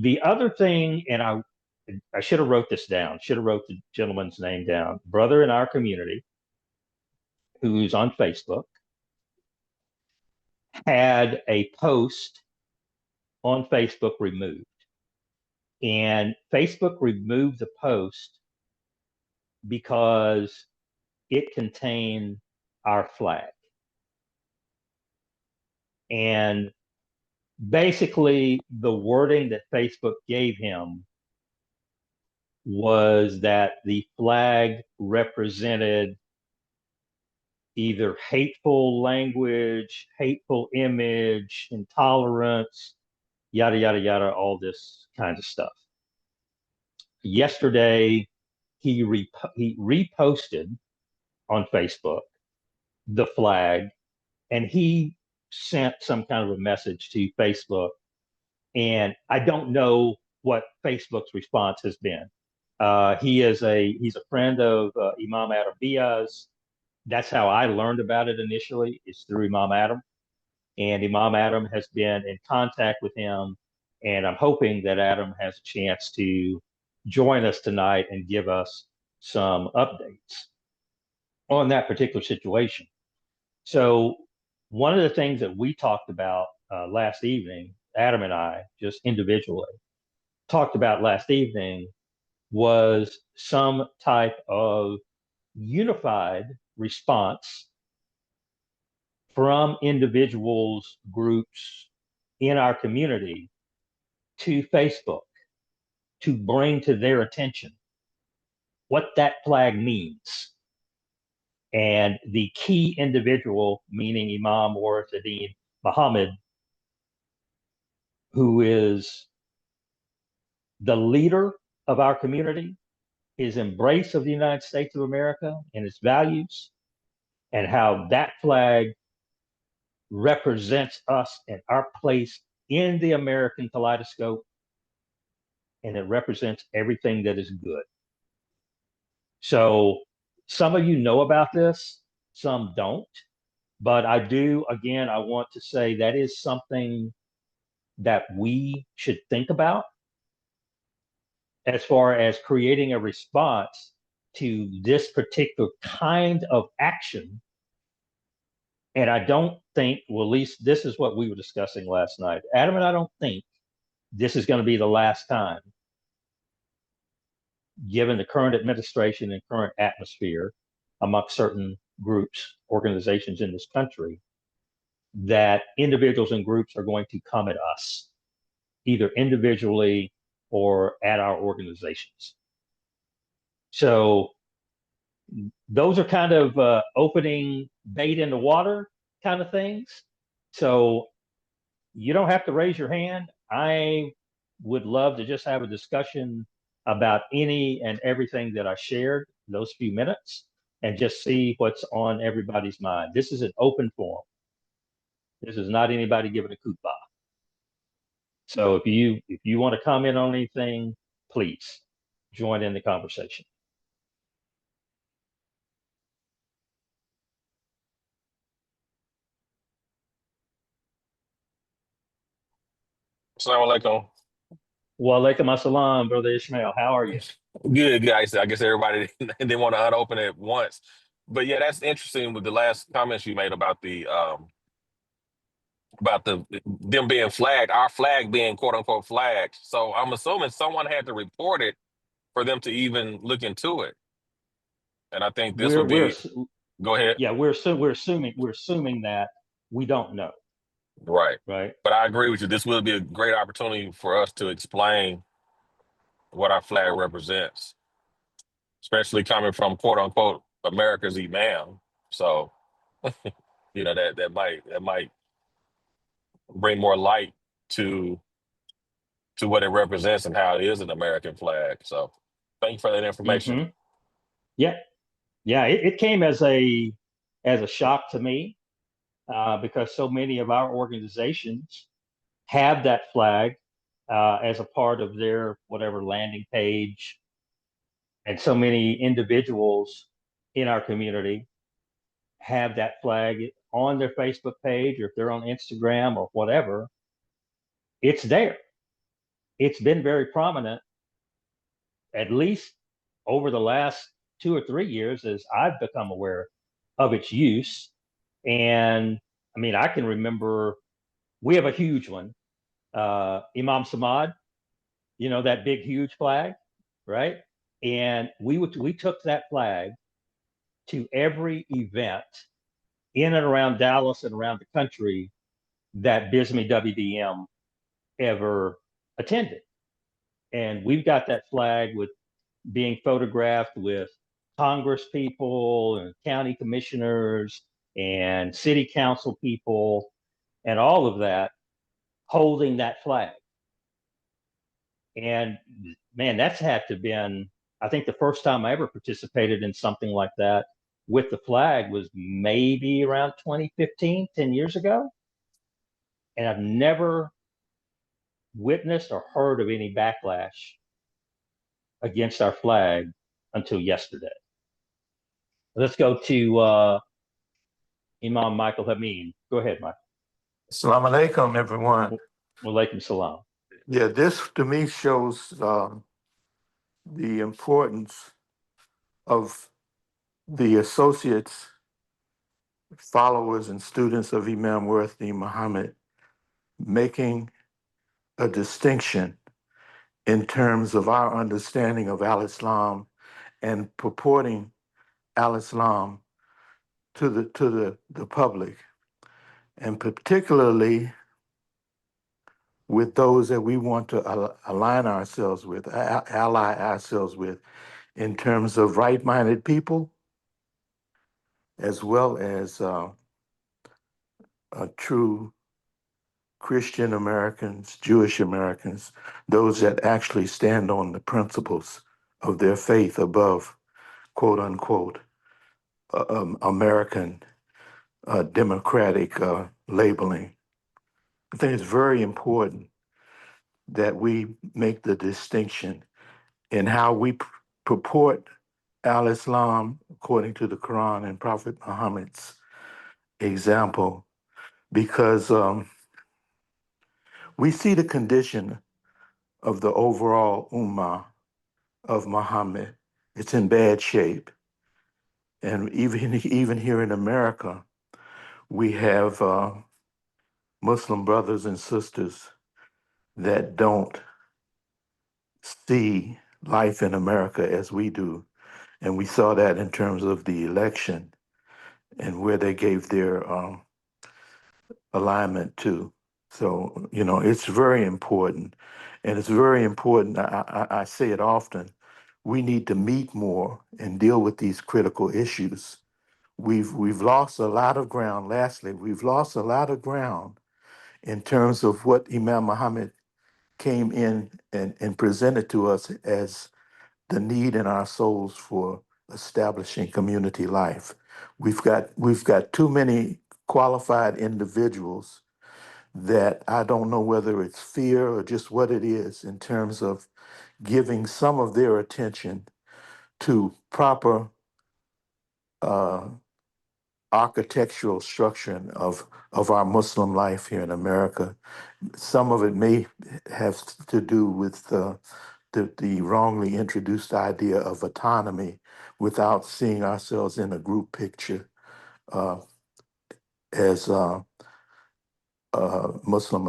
The other thing, and I should have wrote this down, should have wrote the gentleman's name down, brother in our community who's on Facebook had a post on Facebook removed. And Facebook removed the post because it contained our flag. And basically, the wording that Facebook gave him was that the flag represented either hateful language, hateful image, intolerance, yada, yada, yada, all this kind of stuff. Yesterday, he reposted on Facebook the flag, and he sent some kind of a message to Facebook. And I don't know what Facebook's response has been. He's a friend of Imam Adam Diaz. That's how I learned about it initially, is through Imam Adam. And Imam Adam has been in contact with him. And I'm hoping that Adam has a chance to join us tonight and give us some updates on that particular situation. So, one of the things that we talked about last evening, Adam and I, just individually, talked about last evening was some type of unified response from individuals, groups in our community to Facebook to bring to their attention what that flag means. And the key individual, meaning Imam Warithuddin Muhammad, who is the leader of our community, his embrace of the United States of America and its values, and how that flag represents us and our place in the American kaleidoscope, and it represents everything that is good. So some of you know about this, some don't, but I do, again, I want to say that is something that we should think about as far as creating a response to this particular kind of action. And I don't think, well, at least this is what we were discussing last night. Adam and I don't think this is going to be the last time, given the current administration and current atmosphere amongst certain groups, organizations in this country, that individuals and groups are going to come at us, either individually or at our organizations. So those are kind of opening bait in the water kind of things. So you don't have to raise your hand. I would love to just have a discussion about any and everything that I shared those few minutes and just see what's on everybody's mind. This is an open forum. This is not anybody giving a kupa. So if you want to comment on anything, please join in the conversation. Assalamu alaikum. Wa alaikum assalam, Brother Ishmael. How are you? Good, guys. I guess everybody didn't want to unopen it once. But yeah, that's interesting with the last comments you made about them being flagged, our flag being quote unquote flagged. So I'm assuming someone had to report it for them to even look into it. And I think this would We're be go ahead. yeah, we're assuming that we don't know, Right. right? But I agree with you. This will be a great opportunity for us to explain what our flag represents, especially coming from quote unquote America's imam. So that might bring more light to what it represents and how it is an American flag. So thank you for that information. Mm-hmm. Yeah, yeah. It came as a shock to me because so many of our organizations have that flag as a part of their whatever landing page, and so many individuals in our community have that flag on their Facebook page, or if they're on Instagram or whatever, it's there. it's been very prominent, at least over the last 2 or 3 years, as I've become aware of its use. And I mean, I can remember we have a huge one, Imam Samad, that big, huge flag, right? And we took that flag to every event in and around Dallas and around the country that Bisme WDM ever attended. And we've got that flag with being photographed with Congress people and county commissioners and city council people and all of that holding that flag. And man, that's had to been, I think the first time I ever participated in something like that with the flag was maybe around 2015, 10 years ago. And I've never witnessed or heard of any backlash against our flag until yesterday. Let's go to Imam Michael Hameen. Go ahead, Michael. Assalamu alaikum, everyone. Walaikum salam. Yeah, this to me shows the importance of the associates, followers, and students of Imam Worthy Muhammad making a distinction in terms of our understanding of Al-Islam and purporting Al-Islam to the public, and particularly with those that we want to align ourselves with, ally ourselves with, in terms of right-minded people, as well as true Christian Americans, Jewish Americans, those that actually stand on the principles of their faith above, quote unquote, American democratic labeling. I think it's very important that we make the distinction in how we purport Al-Islam according to the Quran and Prophet Muhammad's example, because we see the condition of the overall ummah of Muhammad. It's in bad shape. And even here in America, we have Muslim brothers and sisters that don't see life in America as we do. And we saw that in terms of the election and where they gave their alignment to. So, it's very important. And it's very important, I say it often, we need to meet more and deal with these critical issues. We've lost a lot of ground. Lastly, we've lost a lot of ground in terms of what Imam Muhammad came in and presented to us as the need in our souls for establishing community life. We've got too many qualified individuals that I don't know whether it's fear or just what it is in terms of giving some of their attention to proper architectural structure of our Muslim life here in America. Some of it may have to do with the wrongly introduced idea of autonomy without seeing ourselves in a group picture as Muslim